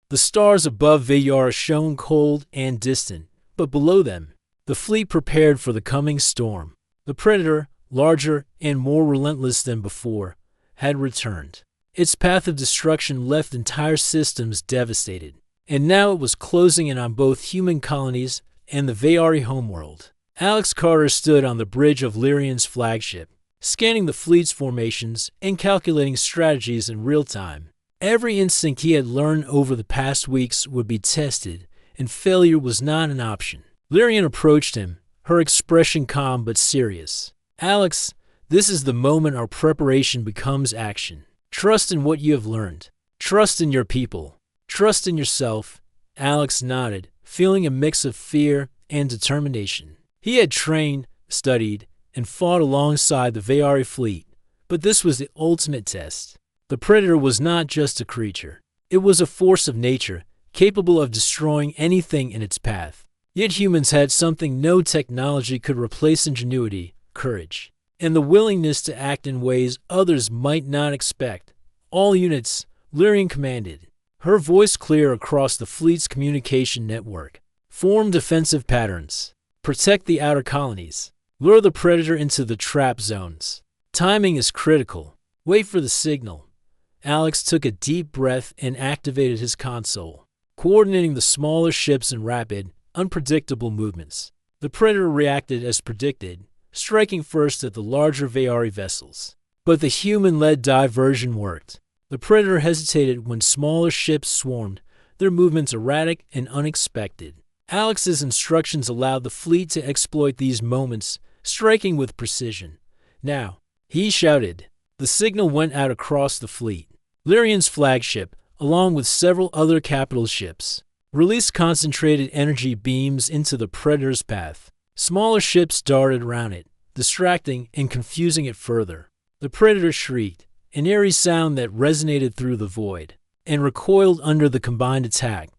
The stars above Veyara shone cold and distant, but below them, the fleet prepared for the coming storm. The predator, larger and more relentless than before, had returned. Its path of destruction left entire systems devastated, and now it was closing in on both human colonies and the Veyari homeworld. Alex Carter stood on the bridge of Lyrian's flagship, scanning the fleet's formations and calculating strategies in real time. Every instinct he had learned over the past weeks would be tested, and failure was not an option. Lyrian approached him, her expression calm but serious. "Alex, this is the moment our preparation becomes action. Trust in what you have learned. Trust in your people. Trust in yourself." Alex nodded, feeling a mix of fear and determination. He had trained, studied, and fought alongside the Veyari fleet, but this was the ultimate test. The predator was not just a creature. It was a force of nature, capable of destroying anything in its path. Yet humans had something no technology could replace: ingenuity, courage, and the willingness to act in ways others might not expect. "All units," Lyrian commanded, her voice clear across the fleet's communication network. "Form defensive patterns. Protect the outer colonies. Lure the predator into the trap zones. Timing is critical. Wait for the signal." Alex took a deep breath and activated his console, coordinating the smaller ships in rapid, unpredictable movements. The predator reacted as predicted, striking first at the larger Veyari vessels. But the human-led diversion worked. The predator hesitated when smaller ships swarmed, their movements erratic and unexpected. Alex's instructions allowed the fleet to exploit these moments, striking with precision. "Now," he shouted. The signal went out across the fleet. Lyrian's flagship, along with several other capital ships, released concentrated energy beams into the predator's path. Smaller ships darted around it, distracting and confusing it further. The predator shrieked, an eerie sound that resonated through the void, and recoiled under the combined attack.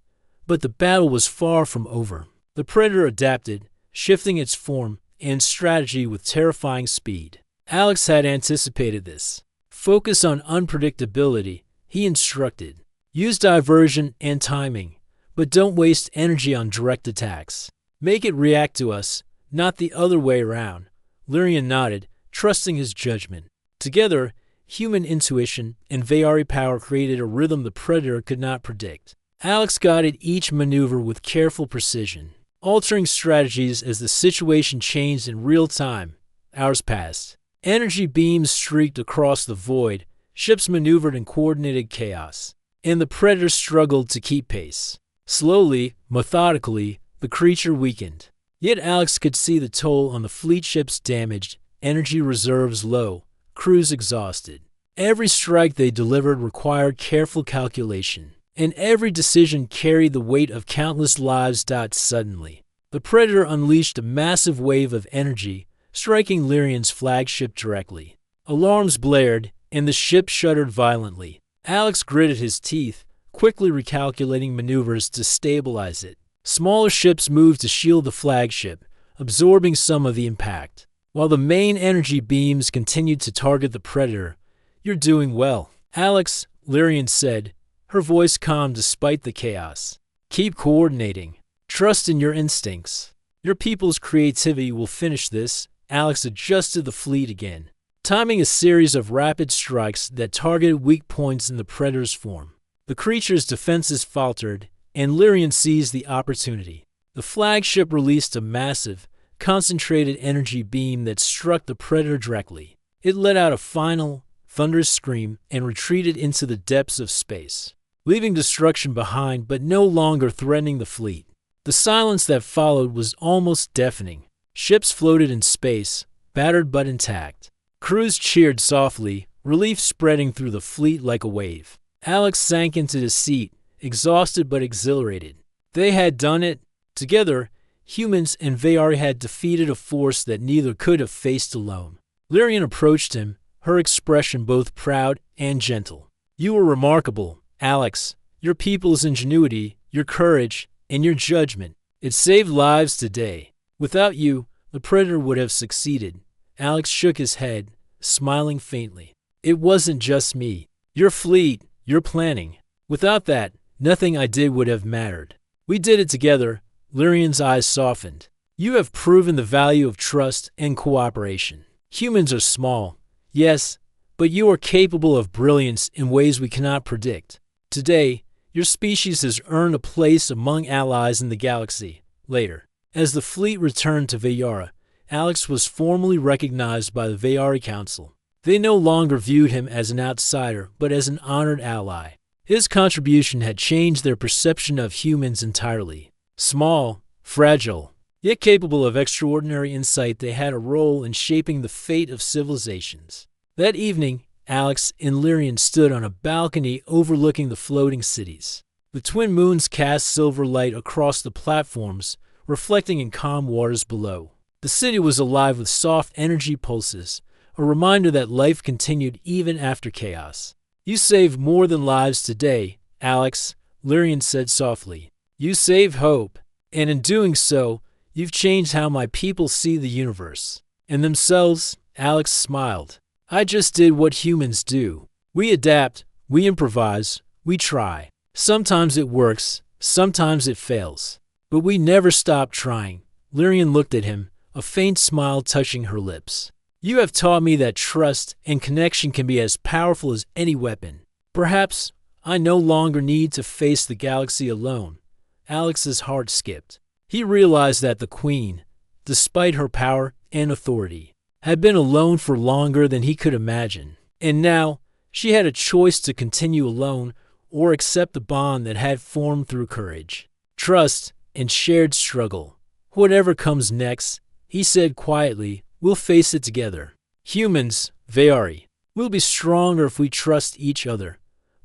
But the battle was far from over. The predator adapted, shifting its form and strategy with terrifying speed. Alex had anticipated this. "Focus on unpredictability," he instructed. "Use diversion and timing, but don't waste energy on direct attacks. Make it react to us, not the other way around." Lyrian nodded, trusting his judgment. Together, human intuition and Veyari power created a rhythm the predator could not predict. Alex guided each maneuver with careful precision, altering strategies as the situation changed in real time. Hours passed. Energy beams streaked across the void, ships maneuvered in coordinated chaos, and the predator struggled to keep pace. Slowly, methodically, the creature weakened. Yet Alex could see the toll on the fleet ships damaged, energy reserves low, crews exhausted. Every strike they delivered required careful calculation, and every decision carried the weight of countless lives. Suddenly, the predator unleashed a massive wave of energy, striking Lyrian's flagship directly. Alarms blared, and the ship shuddered violently. Alex gritted his teeth, quickly recalculating maneuvers to stabilize it. Smaller ships moved to shield the flagship, absorbing some of the impact, while the main energy beams continued to target the predator. "You're doing well, Alex," Lyrian said, her voice calm despite the chaos. "Keep coordinating. Trust in your instincts. Your people's creativity will finish this." Alex adjusted the fleet again, timing a series of rapid strikes that targeted weak points in the predator's form. The creature's defenses faltered, and Lyrian seized the opportunity. The flagship released a massive, concentrated energy beam that struck the predator directly. It let out a final, thunderous scream and retreated into the depths of space, leaving destruction behind but no longer threatening the fleet. The silence that followed was almost deafening. Ships floated in space, battered but intact. Crews cheered softly, relief spreading through the fleet like a wave. Alex sank into his seat, exhausted but exhilarated. They had done it. Together, humans and Veyari had defeated a force that neither could have faced alone. Lyrian approached him, her expression both proud and gentle. "You were remarkable, Alex. Your people's ingenuity, your courage, and your judgment. It saved lives today. Without you, the predator would have succeeded." Alex shook his head, smiling faintly. "It wasn't just me. Your fleet, your planning. Without that, nothing I did would have mattered. We did it together. Lyrian's eyes softened. You have proven the value of trust and cooperation. Humans are small, yes, but you are capable of brilliance in ways we cannot predict. Today, your species has earned a place among allies in the galaxy. Later, as the fleet returned to Veyara, Alex was formally recognized by the Veyari Council. They no longer viewed him as an outsider, but as an honored ally. His contribution had changed their perception of humans entirely. Small, fragile, yet capable of extraordinary insight, they had a role in shaping the fate of civilizations. That evening, Alex and Lyrian stood on a balcony overlooking the floating cities. The twin moons cast silver light across the platforms, reflecting in calm waters below. The city was alive with soft energy pulses, a reminder that life continued even after chaos. You saved more than lives today, Alex, Lyrian said softly. You saved hope, and in doing so, you've changed how my people see the universe. And themselves, Alex smiled. I just did what humans do. We adapt, we improvise, we try. Sometimes it works, sometimes it fails. But we never stop trying. Lyrian looked at him, a faint smile touching her lips. You have taught me that trust and connection can be as powerful as any weapon. Perhaps I no longer need to face the galaxy alone. Alex's heart skipped. He realized that the Queen, despite her power and authority, had been alone for longer than he could imagine. And now, she had a choice to continue alone or accept the bond that had formed through courage, trust, and shared struggle. Whatever comes next, he said quietly, we'll face it together. Humans, Veyari, we'll be stronger if we trust each other.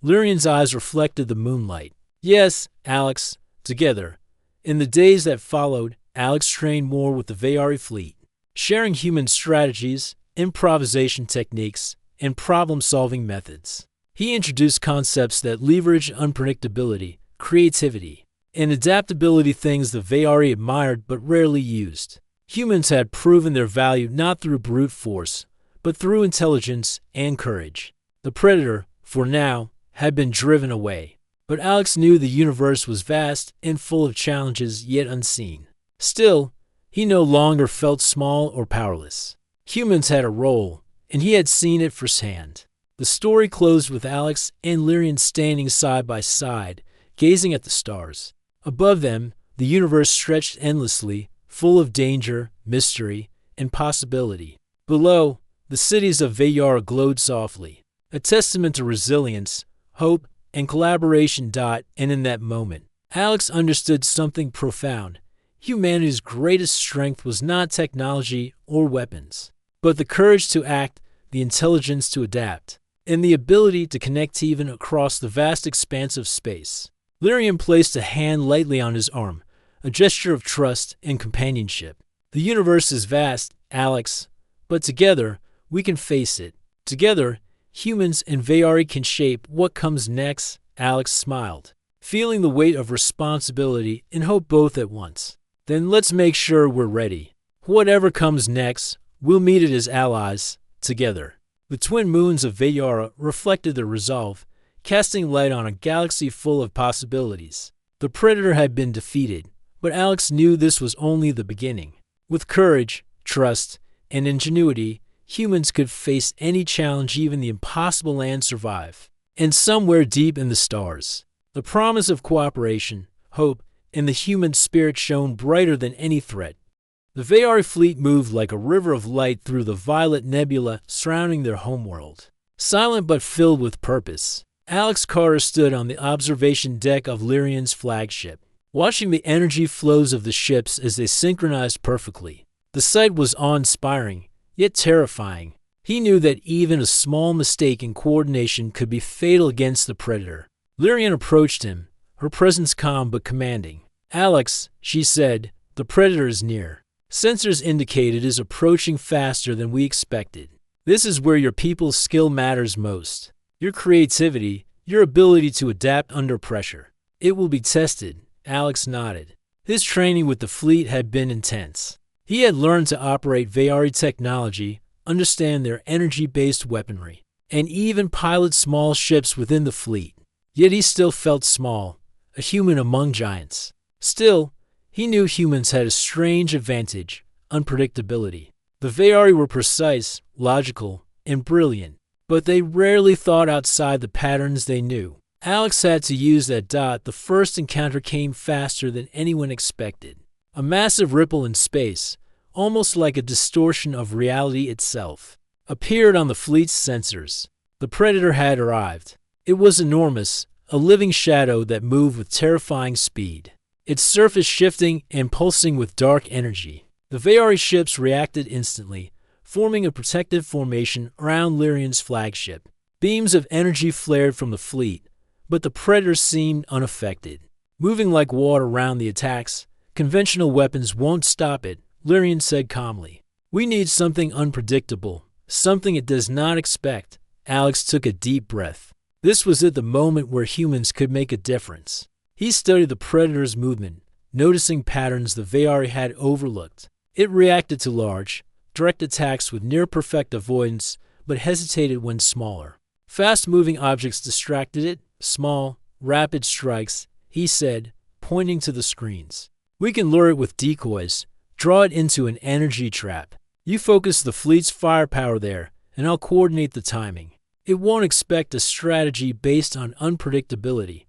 Lyrian's eyes reflected the moonlight. Yes, Alex, together. In the days that followed, Alex trained more with the Veyari fleet, sharing human strategies, improvisation techniques, and problem-solving methods. He introduced concepts that leverage unpredictability, creativity, and adaptability, things the Veyari admired but rarely used. Humans had proven their value not through brute force, but through intelligence and courage. The Predator, for now, had been driven away. But Alex knew the universe was vast and full of challenges yet unseen. Still, he no longer felt small or powerless. Humans had a role, and he had seen it firsthand. The story closed with Alex and Lyrian standing side by side, gazing at the stars. Above them, the universe stretched endlessly, full of danger, mystery, and possibility. Below, the cities of Veyara glowed softly, a testament to resilience, hope, and collaboration. And in that moment, Alex understood something profound. Humanity's greatest strength was not technology or weapons, but the courage to act, the intelligence to adapt, and the ability to connect even across the vast expanse of space. Lyrian placed a hand lightly on his arm, a gesture of trust and companionship. The universe is vast, Alex, but together we can face it. Together, humans and Veyari can shape what comes next. Alex smiled, feeling the weight of responsibility and hope both at once. Then let's make sure we're ready. Whatever comes next, we'll meet it as allies, together. The twin moons of Veyara reflected their resolve, casting light on a galaxy full of possibilities. The Predator had been defeated, but Alex knew this was only the beginning. With courage, trust, and ingenuity, humans could face any challenge, even the impossible, and survive. And somewhere deep in the stars, the promise of cooperation, hope, and the human spirit shone brighter than any threat. The Veyari fleet moved like a river of light through the violet nebula surrounding their homeworld. Silent but filled with purpose, Alex Carter stood on the observation deck of Lyrian's flagship, watching the energy flows of the ships as they synchronized perfectly. The sight was awe-inspiring, yet terrifying. He knew that even a small mistake in coordination could be fatal against the Predator. Lyrian approached him, her presence calm but commanding. Alex, she said, the Predator is near. Sensors indicate it is approaching faster than we expected. This is where your people's skill matters most. Your creativity, your ability to adapt under pressure. It will be tested. Alex nodded. His training with the fleet had been intense. He had learned to operate Veyari technology, understand their energy-based weaponry, and even pilot small ships within the fleet. Yet he still felt small, a human among giants. Still, he knew humans had a strange advantage: unpredictability. The Veari were precise, logical, and brilliant, but they rarely thought outside the patterns they knew. Alex had to use that dot. The first encounter came faster than anyone expected. A massive ripple in space, almost like a distortion of reality itself, appeared on the fleet's sensors. The Predator had arrived. It was enormous, a living shadow that moved with terrifying speed, its surface shifting and pulsing with dark energy. The Veari ships reacted instantly, forming a protective formation around Lyrian's flagship. Beams of energy flared from the fleet, but the Predator seemed unaffected. Moving like water around the attacks, conventional weapons won't stop it, Lyrian said calmly. We need something unpredictable, something it does not expect. Alex took a deep breath. This was at the moment where humans could make a difference. He studied the Predator's movement, noticing patterns the Veari had overlooked. It reacted to large, direct attacks with near-perfect avoidance, but hesitated when smaller. Fast-moving objects distracted it. Small, rapid strikes, he said, pointing to the screens. We can lure it with decoys, draw it into an energy trap. You focus the fleet's firepower there, and I'll coordinate the timing. It won't expect a strategy based on unpredictability.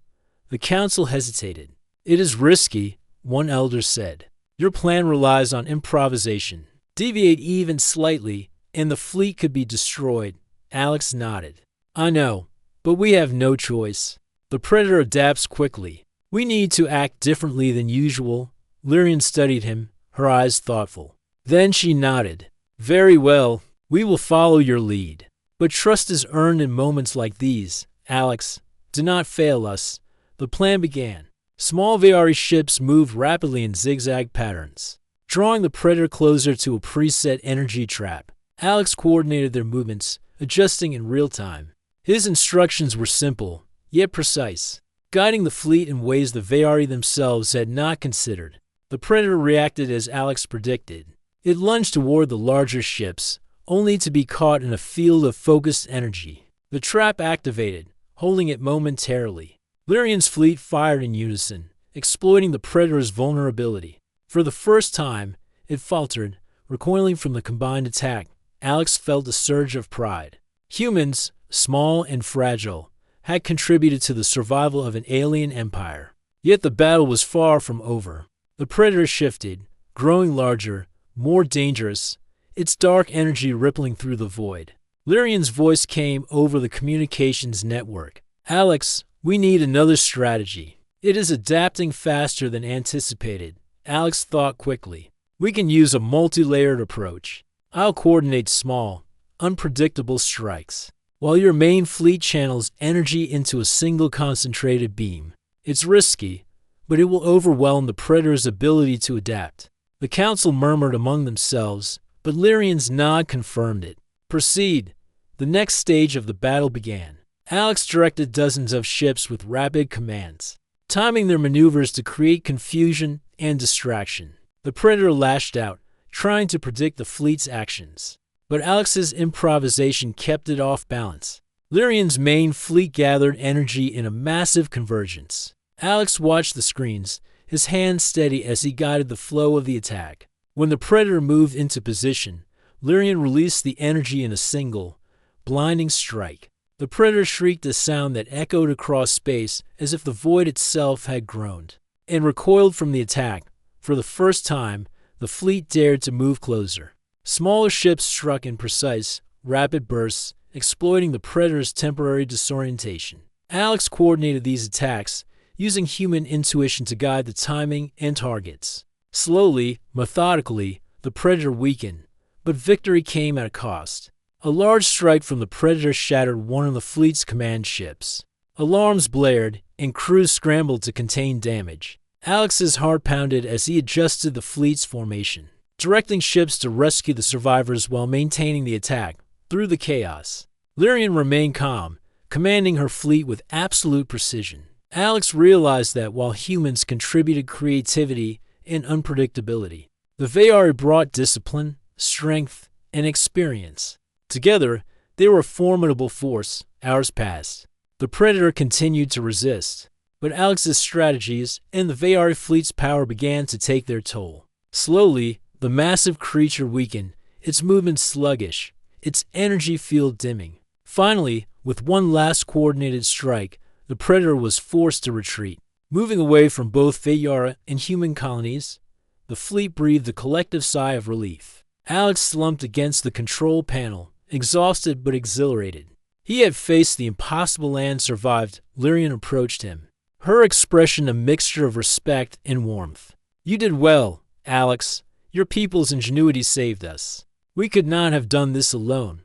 The council hesitated. It is risky, one elder said. Your plan relies on improvisation. Deviate even slightly, and the fleet could be destroyed. Alex nodded. I know, but we have no choice. The Predator adapts quickly. We need to act differently than usual. Lyrian studied him, her eyes thoughtful. Then she nodded. Very well, we will follow your lead. But trust is earned in moments like these. Alex, do not fail us. The plan began. Small Veari ships moved rapidly in zigzag patterns, drawing the Predator closer to a preset energy trap. Alex coordinated their movements, adjusting in real time. His instructions were simple, yet precise, guiding the fleet in ways the Veari themselves had not considered. The Predator reacted as Alex predicted. It lunged toward the larger ships, only to be caught in a field of focused energy. The trap activated, holding it momentarily. Lyrian's fleet fired in unison, exploiting the Predator's vulnerability. For the first time, it faltered, recoiling from the combined attack. Alex felt a surge of pride. Humans, small and fragile, had contributed to the survival of an alien empire. Yet the battle was far from over. The Predator shifted, growing larger, more dangerous, its dark energy rippling through the void. Lyrian's voice came over the communications network. Alex, we need another strategy. It is adapting faster than anticipated. Alex thought quickly. We can use a multi-layered approach. I'll coordinate small, unpredictable strikes, while your main fleet channels energy into a single concentrated beam. It's risky, but it will overwhelm the Predator's ability to adapt. The council murmured among themselves, but Lyrian's nod confirmed it. Proceed. The next stage of the battle began. Alex directed dozens of ships with rapid commands, timing their maneuvers to create confusion and distraction. The Predator lashed out, trying to predict the fleet's actions, but Alex's improvisation kept it off balance. Lyrian's main fleet gathered energy in a massive convergence. Alex watched the screens, his hands steady as he guided the flow of the attack. When the Predator moved into position, Lyrian released the energy in a single, blinding strike. The Predator shrieked a sound that echoed across space as if the void itself had groaned, and recoiled from the attack. For the first time, the fleet dared to move closer. Smaller ships struck in precise, rapid bursts, exploiting the Predator's temporary disorientation. Alex coordinated these attacks, using human intuition to guide the timing and targets. Slowly, methodically, the Predator weakened, but victory came at a cost. A large strike from the Predator shattered one of the fleet's command ships. Alarms blared, and crews scrambled to contain damage. Alex's heart pounded as he adjusted the fleet's formation, directing ships to rescue the survivors while maintaining the attack. Through the chaos, Lyrian remained calm, commanding her fleet with absolute precision. Alex realized that while humans contributed creativity and unpredictability, the Veari brought discipline, strength, and experience. Together, they were a formidable force. Hours passed. The Predator continued to resist, But Alex's strategies and the Veyari fleet's power began to take their toll. Slowly, the massive creature weakened, its movement sluggish, its energy field dimming. Finally, with one last coordinated strike, the Predator was forced to retreat. Moving away from both Veyara and human colonies, the fleet breathed a collective sigh of relief. Alex slumped against the control panel, exhausted but exhilarated. He had faced the impossible and survived. Lyrian approached him, her expression a mixture of respect and warmth. "You did well, Alex. Your people's ingenuity saved us. We could not have done this alone."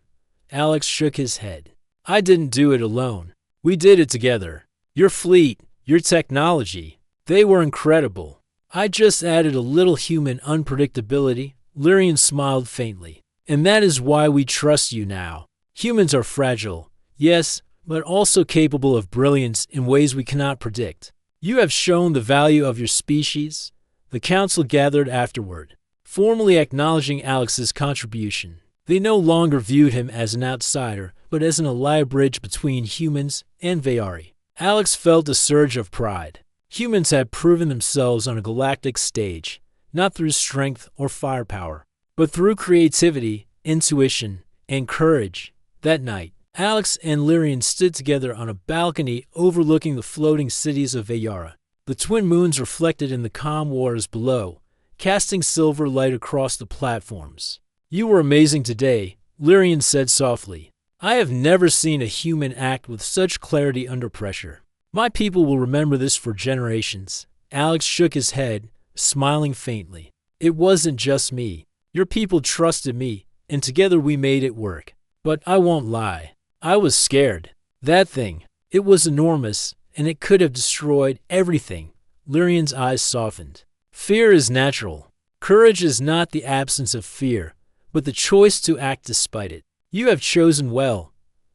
Alex shook his head. "I didn't do it alone. We did it together. Your fleet, your technology, they were incredible. I just added a little human unpredictability." Lyrian smiled faintly. "And that is why we trust you now. Humans are fragile, yes, but also capable of brilliance in ways we cannot predict. You have shown the value of your species." The council gathered afterward, formally acknowledging Alex's contribution. They no longer viewed him as an outsider, but as an allied bridge between humans and Veyari. Alex felt a surge of pride. Humans had proven themselves on a galactic stage, not through strength or firepower, but through creativity, intuition, and courage. That night, Alex and Lyrian stood together on a balcony overlooking the floating cities of Veyara. The twin moons reflected in the calm waters below, casting silver light across the platforms. "You were amazing today," Lyrian said softly. "I have never seen a human act with such clarity under pressure. My people will remember this for generations." Alex shook his head, smiling faintly. "It wasn't just me. Your people trusted me, and together we made it work. But I won't lie. I was scared. That thing, it was enormous, and it could have destroyed everything." Lyrian's eyes softened. "Fear is natural. Courage is not the absence of fear, but the choice to act despite it. You have chosen well."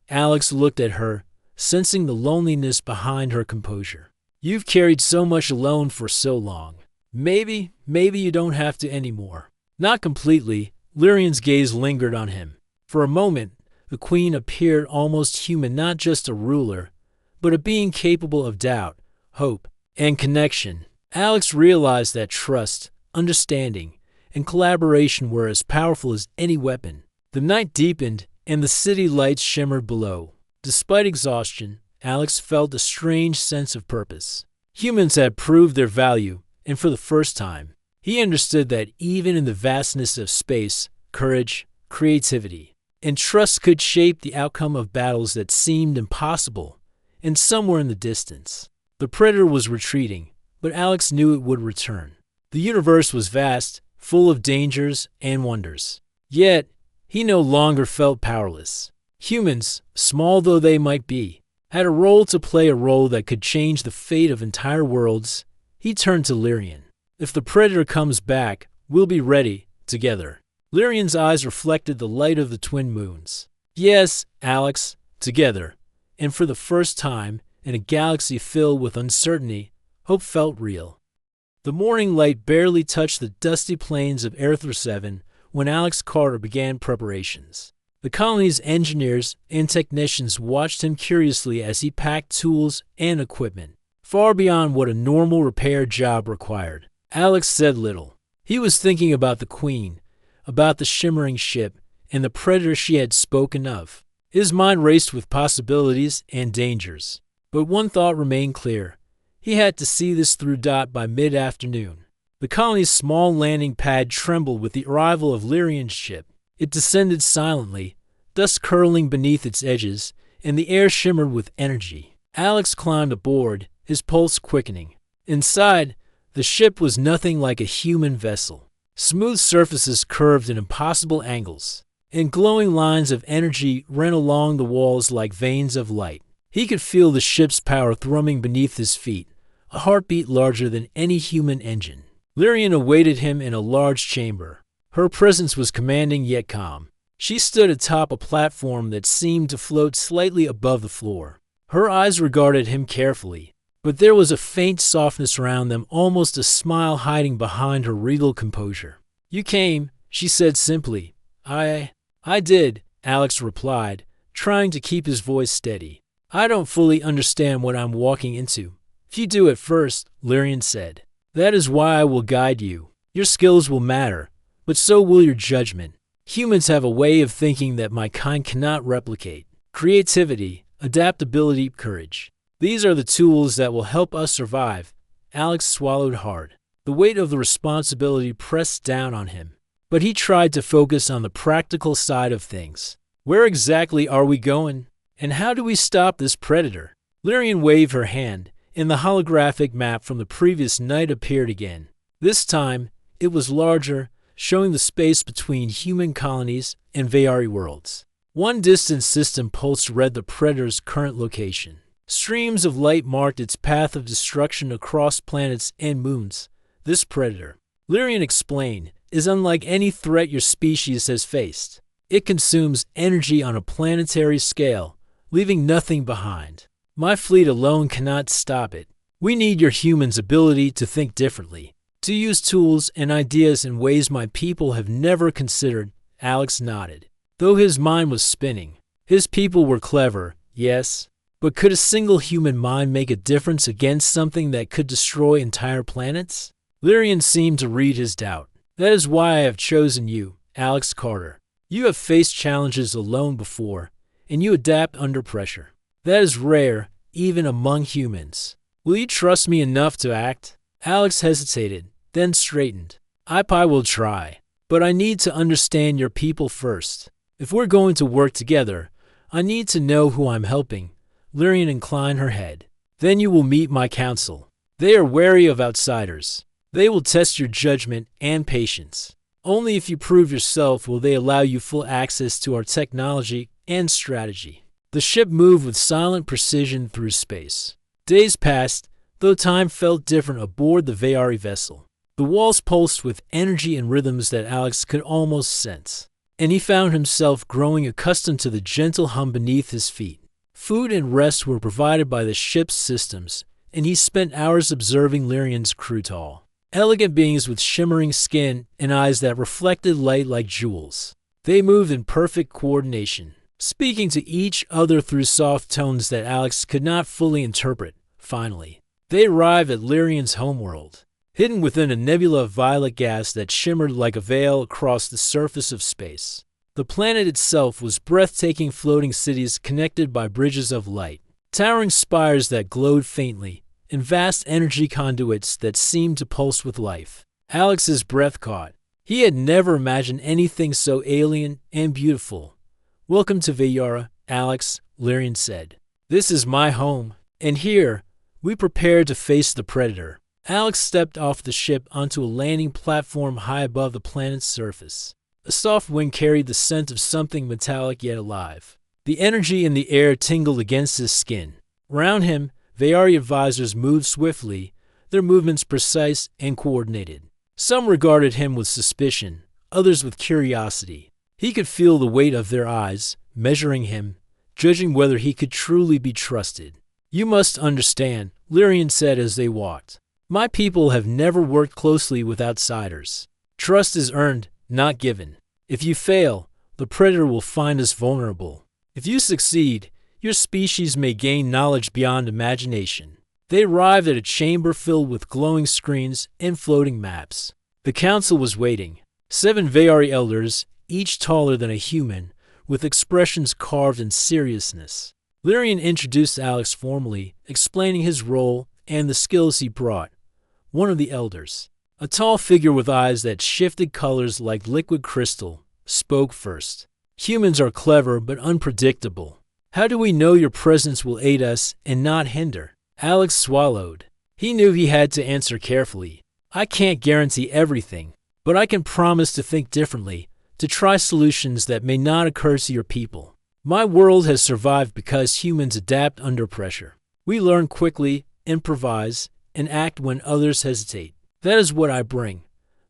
Alex looked at her, sensing the loneliness behind her composure. "You've carried so much alone for so long. Maybe you don't have to anymore." "Not completely." Lyrian's gaze lingered on him. For a moment, the queen appeared almost human, not just a ruler, but a being capable of doubt, hope, and connection. Alex realized that trust, understanding, and collaboration were as powerful as any weapon. The night deepened, and the city lights shimmered below. Despite exhaustion, Alex felt a strange sense of purpose. Humans had proved their value, and for the first time, he understood that even in the vastness of space, courage, creativity, and trust could shape the outcome of battles that seemed impossible. And somewhere in the distance, the Predator was retreating, but Alex knew it would return. The universe was vast, full of dangers and wonders. Yet, he no longer felt powerless. Humans, small though they might be, had a role to play, a role that could change the fate of entire worlds. He turned to Lyrian. "If the Predator comes back, we'll be ready, together." Lyrian's eyes reflected the light of the twin moons. "Yes, Alex, together." And for the first time, in a galaxy filled with uncertainty, hope felt real. The morning light barely touched the dusty plains of Aether 7 when Alex Carter began preparations. The colony's engineers and technicians watched him curiously as he packed tools and equipment, far beyond what a normal repair job required. Alex said little. He was thinking about the Queen, about the shimmering ship, and the Predator she had spoken of. His mind raced with possibilities and dangers. But one thought remained clear. He had to see this through. By mid-afternoon, the colony's small landing pad trembled with the arrival of Lyrian's ship. It descended silently, dust curling beneath its edges, and the air shimmered with energy. Alex climbed aboard, his pulse quickening. Inside, the ship was nothing like a human vessel. Smooth surfaces curved in impossible angles, and glowing lines of energy ran along the walls like veins of light. He could feel the ship's power thrumming beneath his feet, a heartbeat larger than any human engine. Lyrian awaited him in a large chamber. Her presence was commanding yet calm. She stood atop a platform that seemed to float slightly above the floor. Her eyes regarded him carefully, but there was a faint softness around them, almost a smile hiding behind her regal composure. "You came," she said simply. I did," Alex replied, trying to keep his voice steady. "I don't fully understand what I'm walking into, If you do it first, Lyrian said. That is why I will guide you. Your skills will matter, but so will your judgment. Humans have a way of thinking that my kind cannot replicate. Creativity, adaptability, courage. These are the tools that will help us survive. Alex swallowed hard. The weight of the responsibility pressed down on him. But he tried to focus on the practical side of things. Where exactly are we going? And how do we stop this predator? Lyrian waved her hand, and the holographic map from the previous night appeared again. This time, it was larger, showing the space between human colonies and Veyari worlds. One distant system pulse read the predator's current location. Streams of light marked its path of destruction across planets and moons. This predator, Lyrian explained, is unlike any threat your species has faced. It consumes energy on a planetary scale, leaving nothing behind. My fleet alone cannot stop it. We need your humans' ability to think differently, to use tools and ideas in ways my people have never considered. Alex nodded. Though his mind was spinning, his people were clever, yes, but could a single human mind make a difference against something that could destroy entire planets? Lyrian seemed to read his doubt. That is why I have chosen you, Alex Carter. You have faced challenges alone before, and you adapt under pressure. That is rare, even among humans. Will you trust me enough to act? Alex hesitated, then straightened. I will try, but I need to understand your people first. If we're going to work together, I need to know who I'm helping. Lyrian inclined her head. Then you will meet my council. They are wary of outsiders. They will test your judgment and patience. Only if you prove yourself will they allow you full access to our technology and strategy. The ship moved with silent precision through space. Days passed, though time felt different aboard the Veyari vessel. The walls pulsed with energy and rhythms that Alex could almost sense, and he found himself growing accustomed to the gentle hum beneath his feet. Food and rest were provided by the ship's systems, and he spent hours observing Lyrian's crew. Tall, elegant beings with shimmering skin and eyes that reflected light like jewels. They moved in perfect coordination, speaking to each other through soft tones that Alex could not fully interpret. Finally, they arrived at Lyrian's homeworld, hidden within a nebula of violet gas that shimmered like a veil across the surface of space. The planet itself was breathtaking, floating cities connected by bridges of light, towering spires that glowed faintly, and vast energy conduits that seemed to pulse with life. Alex's breath caught. He had never imagined anything so alien and beautiful. Welcome to Veyara, Alex, Lyrian said. This is my home, and here, we prepare to face the predator. Alex stepped off the ship onto a landing platform high above the planet's surface. A soft wind carried the scent of something metallic yet alive. The energy in the air tingled against his skin. Around him, Veyari advisors moved swiftly, their movements precise and coordinated. Some regarded him with suspicion, others with curiosity. He could feel the weight of their eyes, measuring him, judging whether he could truly be trusted. You must understand, Lyrian said as they walked. My people have never worked closely with outsiders. Trust is earned, not given. If you fail, the predator will find us vulnerable. If you succeed, your species may gain knowledge beyond imagination. They arrived at a chamber filled with glowing screens and floating maps. The council was waiting. 7 Veyari elders, each taller than a human, with expressions carved in seriousness. Lyrian introduced Alex formally, explaining his role and the skills he brought. One of the elders, a tall figure with eyes that shifted colors like liquid crystal, spoke first. Humans are clever but unpredictable. How do we know your presence will aid us and not hinder? Alex swallowed. He knew he had to answer carefully. I can't guarantee everything, but I can promise to think differently, to try solutions that may not occur to your people. My world has survived because humans adapt under pressure. We learn quickly, improvise, and act when others hesitate. That is what I bring.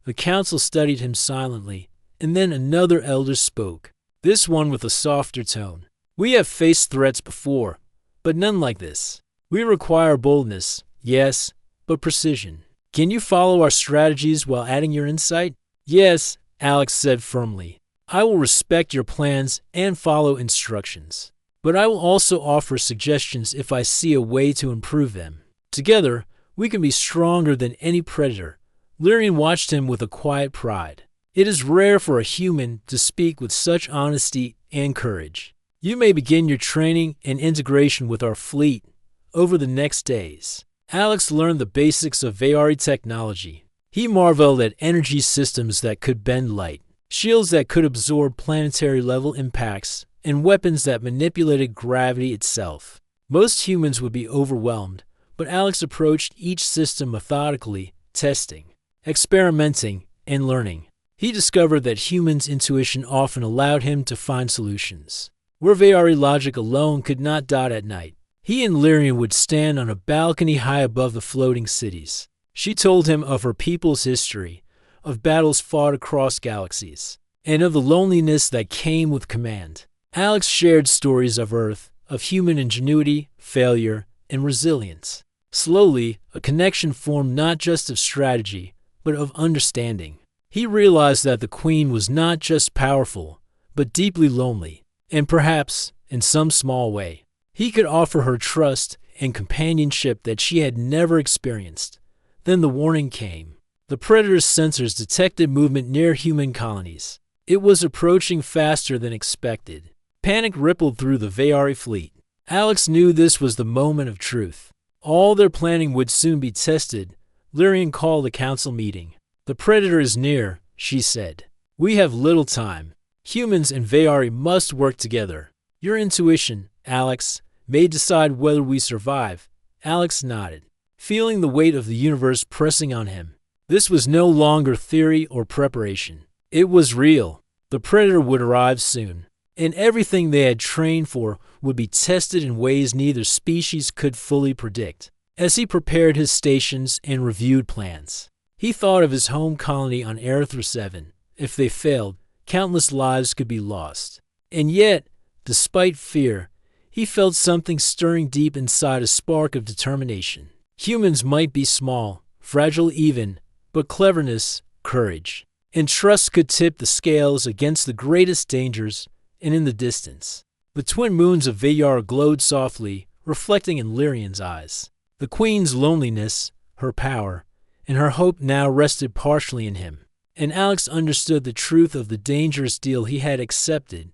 The council studied him silently, and then another elder spoke, this one with a softer tone. We have faced threats before, but none like this. We require boldness, yes, but precision. Can you follow our strategies while adding your insight? Yes, Alex said firmly. I will respect your plans and follow instructions, but I will also offer suggestions if I see a way to improve them. Together, we can be stronger than any predator. Lyrian watched him with a quiet pride. It is rare for a human to speak with such honesty and courage. You may begin your training and integration with our fleet over the next days. Alex learned the basics of Veari technology. He marveled at energy systems that could bend light, shields that could absorb planetary-level impacts, and weapons that manipulated gravity itself. Most humans would be overwhelmed, but Alex approached each system methodically, testing, experimenting, and learning. He discovered that humans' intuition often allowed him to find solutions where Veari logic alone could not dot at night. He and Lyrian would stand on a balcony high above the floating cities. She told him of her people's history, of battles fought across galaxies, and of the loneliness that came with command. Alex shared stories of Earth, of human ingenuity, failure, and resilience. Slowly, a connection formed not just of strategy, but of understanding. He realized that the Queen was not just powerful, but deeply lonely, and perhaps, in some small way, he could offer her trust and companionship that she had never experienced. Then the warning came. The Predator's sensors detected movement near human colonies. It was approaching faster than expected. Panic rippled through the Veari fleet. Alex knew this was the moment of truth. All their planning would soon be tested. Lyrian called a council meeting. "The Predator is near," she said. "We have little time. Humans and Veari must work together. Your intuition, Alex, may decide whether we survive." Alex nodded, feeling the weight of the universe pressing on him. This was no longer theory or preparation. It was real. The Predator would arrive soon, and everything they had trained for would be tested in ways neither species could fully predict. As he prepared his stations and reviewed plans, he thought of his home colony on Erythra 7. If they failed, countless lives could be lost. And yet, despite fear, he felt something stirring deep inside, a spark of determination. Humans might be small, fragile even, but cleverness, courage, and trust could tip the scales against the greatest dangers. And in the distance, the twin moons of Veyar glowed softly, reflecting in Lyrian's eyes. The Queen's loneliness, her power, and her hope now rested partially in him. And Alex understood the truth of the dangerous deal he had accepted.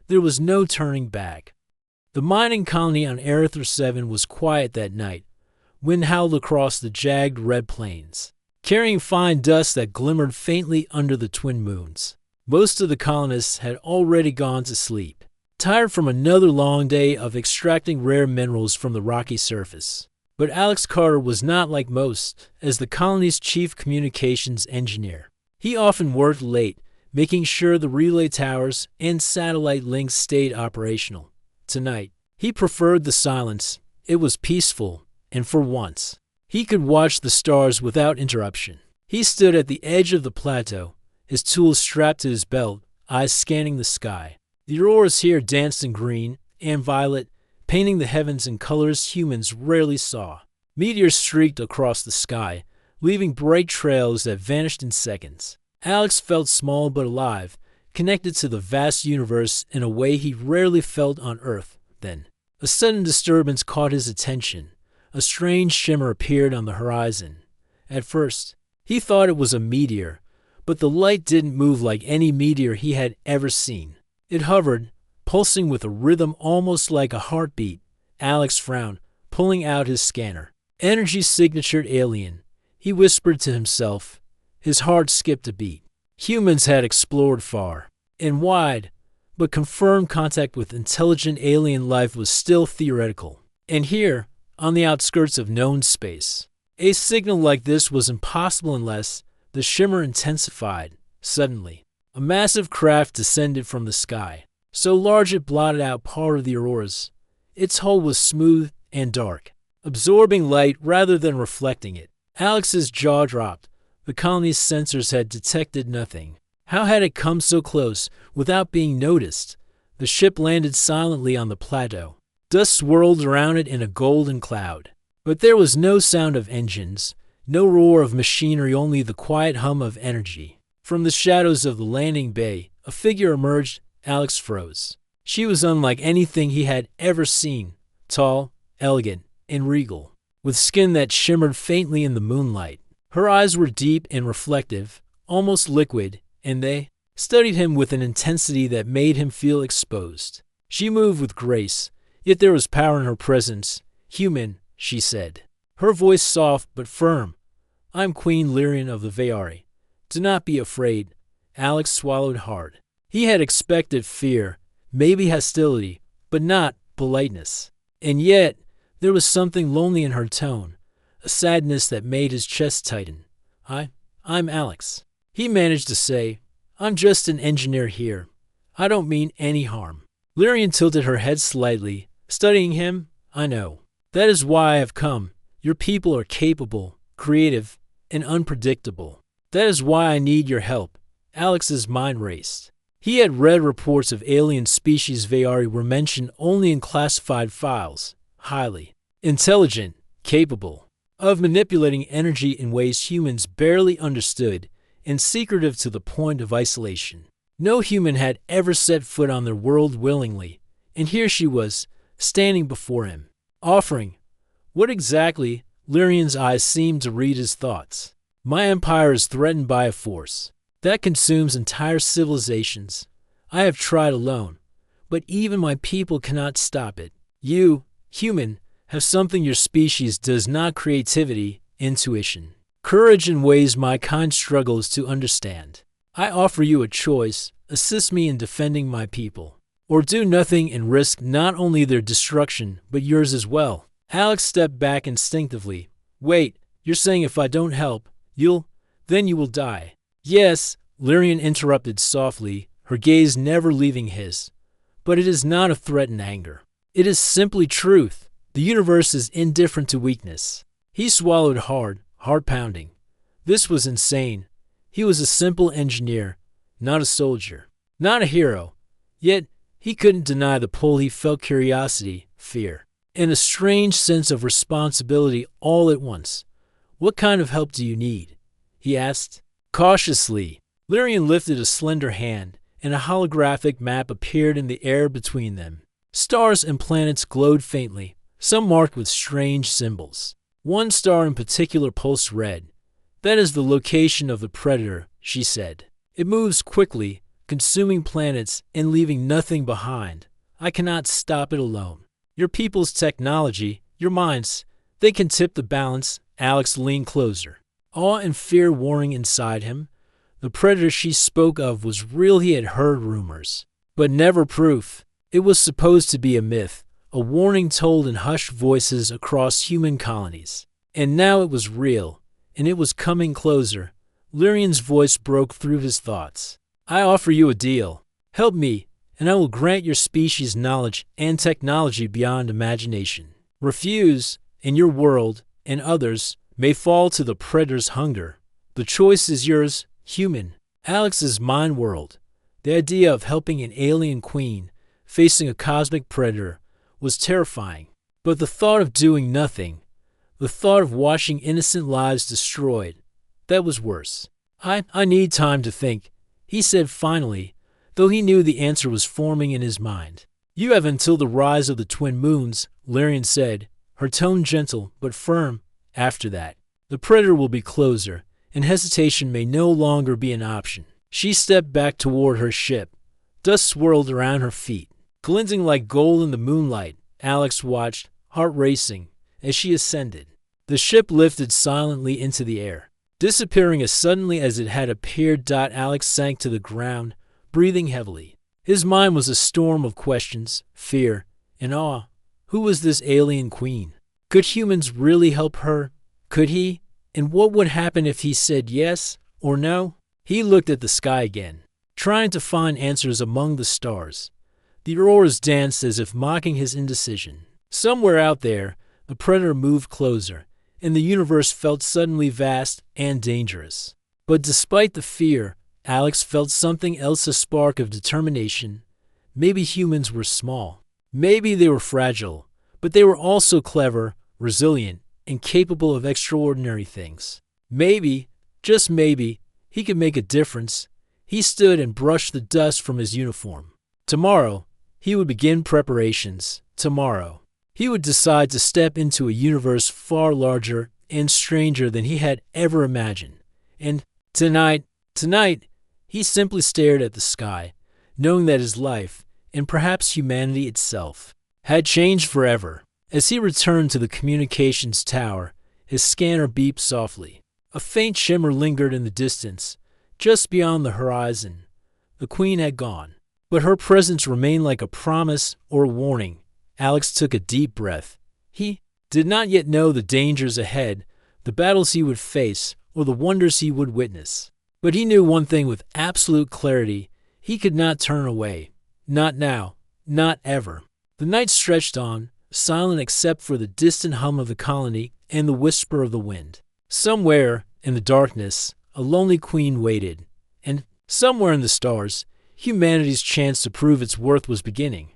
There was no turning back. The mining colony on Erythra 7 was quiet that night. Wind howled across the jagged red plains, carrying fine dust that glimmered faintly under the twin moons. Most of the colonists had already gone to sleep, tired from another long day of extracting rare minerals from the rocky surface. But Alex Carter was not like most. As the colony's chief communications engineer, he often worked late, making sure the relay towers and satellite links stayed operational. Tonight, he preferred the silence. It was peaceful, and for once, he could watch the stars without interruption. He stood at the edge of the plateau, his tools strapped to his belt, eyes scanning the sky. The auroras here danced in green and violet, painting the heavens in colors humans rarely saw. Meteors streaked across the sky, leaving bright trails that vanished in seconds. Alex felt small but alive, connected to the vast universe in a way he rarely felt on Earth. Then, a sudden disturbance caught his attention. A strange shimmer appeared on the horizon. At first, he thought it was a meteor, but the light didn't move like any meteor he had ever seen. It hovered, pulsing with a rhythm almost like a heartbeat. Alex frowned, pulling out his scanner. "Energy signatured alien," he whispered to himself. His heart skipped a beat. Humans had explored far and wide, but confirmed contact with intelligent alien life was still theoretical. And here, on the outskirts of known space, a signal like this was impossible unless the shimmer intensified. Suddenly, a massive craft descended from the sky, so large it blotted out part of the auroras. Its hull was smooth and dark, absorbing light rather than reflecting it. Alex's jaw dropped. The colony's sensors had detected nothing. How had it come so close without being noticed? The ship landed silently on the plateau. Dust swirled around it in a golden cloud. But there was no sound of engines, no roar of machinery, only the quiet hum of energy. From the shadows of the landing bay, a figure emerged. Alex froze. She was unlike anything he had ever seen, tall, elegant, and regal. with skin that shimmered faintly in the moonlight. Her eyes were deep and reflective, almost liquid, and they studied him with an intensity that made him feel exposed. She moved with grace, yet there was power in her presence. "Human," she said, her voice soft but firm. "I'm Queen Lyrian of the Veari. Do not be afraid." Alex swallowed hard. He had expected fear, maybe hostility, but not politeness. And yet, there was something lonely in her tone, a sadness that made his chest tighten. I'm Alex." He managed to say, "I'm just an engineer here. I don't mean any harm." Lyrian tilted her head slightly, studying him. "I know. That is why I have come. Your people are capable, creative, and unpredictable. That is why I need your help." Alex's mind raced. He had read reports of alien species Veari were mentioned only in classified files. Highly intelligent, capable of manipulating energy in ways humans barely understood, and secretive to the point of isolation. No human had ever set foot on their world willingly, and here she was, standing before him, offering. What exactly? Lyrian's eyes seemed to read his thoughts. "My empire is threatened by a force that consumes entire civilizations. I have tried alone, but even my people cannot stop it. You, human, have something your species does not: creativity, intuition, courage in ways my kind struggles to understand. I offer you a choice: assist me in defending my people, or do nothing and risk not only their destruction, but yours as well." Alex stepped back instinctively. "Wait, you're saying if I don't help, then you will die." "Yes," Lyrian interrupted softly, her gaze never leaving his. "But it is not a threat in anger. It is simply truth. The universe is indifferent to weakness." He swallowed hard, heart pounding. This was insane. He was a simple engineer, not a soldier, not a hero. Yet he couldn't deny the pull. He felt curiosity, fear, and a strange sense of responsibility all at once. "What kind of help do you need?" he asked. Cautiously, Lyrian lifted a slender hand, and a holographic map appeared in the air between them. Stars and planets glowed faintly, some marked with strange symbols. One star in particular pulsed red. "That is the location of the predator," she said. "It moves quickly, consuming planets and leaving nothing behind. I cannot stop it alone. Your people's technology, your minds, they can tip the balance." Alex leaned closer, awe and fear warring inside him. The predator she spoke of was real. He had heard rumors, but never proof. It was supposed to be a myth, a warning told in hushed voices across human colonies. And now it was real, and it was coming closer. Lyrian's voice broke through his thoughts. "I offer you a deal. Help me, and I will grant your species knowledge and technology beyond imagination. Refuse, and your world, and others, may fall to the predator's hunger. The choice is yours, human." Alex's mind whirled. The idea of helping an alien queen, facing a cosmic predator, was terrifying. But the thought of doing nothing, the thought of watching innocent lives destroyed, that was worse. I need time to think," he said finally, though he knew the answer was forming in his mind. "You have until the rise of the twin moons," Lyrian said, her tone gentle but firm. "After that, the predator will be closer, and hesitation may no longer be an option." She stepped back toward her ship. Dust swirled around her feet, glinting like gold in the moonlight. Alex watched, heart racing, as she ascended. The ship lifted silently into the air, disappearing as suddenly as it had appeared. Alex sank to the ground, breathing heavily. His mind was a storm of questions, fear, and awe. Who was this alien queen? Could humans really help her? Could he? And what would happen if he said yes or no? He looked at the sky again, trying to find answers among the stars. The auroras danced as if mocking his indecision. Somewhere out there, the predator moved closer, and the universe felt suddenly vast and dangerous. But despite the fear, Alex felt something else, a spark of determination. Maybe humans were small. Maybe they were fragile, but they were also clever, resilient, and capable of extraordinary things. Maybe, just maybe, he could make a difference. He stood and brushed the dust from his uniform. Tomorrow, he would begin preparations. Tomorrow, he would decide to step into a universe far larger and stranger than he had ever imagined. And tonight, he simply stared at the sky, knowing that his life, and perhaps humanity itself, had changed forever. As he returned to the communications tower, his scanner beeped softly. A faint shimmer lingered in the distance, just beyond the horizon. The Queen had gone, but her presence remained like a promise or a warning. Alex took a deep breath. He did not yet know the dangers ahead, the battles he would face, or the wonders he would witness. But he knew one thing with absolute clarity: he could not turn away. Not now, not ever. The night stretched on, silent except for the distant hum of the colony and the whisper of the wind. Somewhere in the darkness, a lonely queen waited, and somewhere in the stars, humanity's chance to prove its worth was beginning.